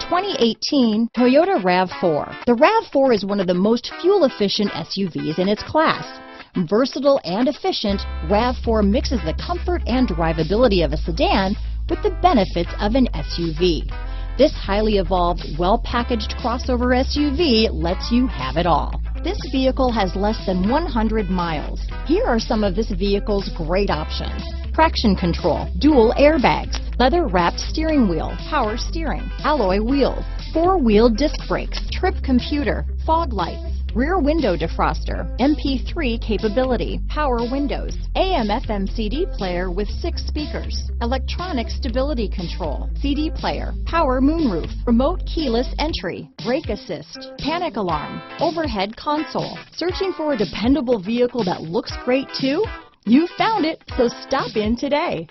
2018 Toyota RAV4. The RAV4 is one of the most fuel-efficient SUVs in its class. Versatile and efficient, RAV4 mixes the comfort and drivability of a sedan with the benefits of an SUV. This highly evolved, well-packaged crossover SUV lets you have it all. This vehicle has less than 100 miles. Here are some of this vehicle's great options: traction control, dual airbags, leather-wrapped steering wheel, power steering, alloy wheels, four-wheel disc brakes, trip computer, fog lights, rear window defroster, MP3 capability, power windows, AM/FM CD player with 6 speakers, electronic stability control, CD player, power moonroof, remote keyless entry, brake assist, panic alarm, overhead console. Searching for a dependable vehicle that looks great too? You found it, so stop in today.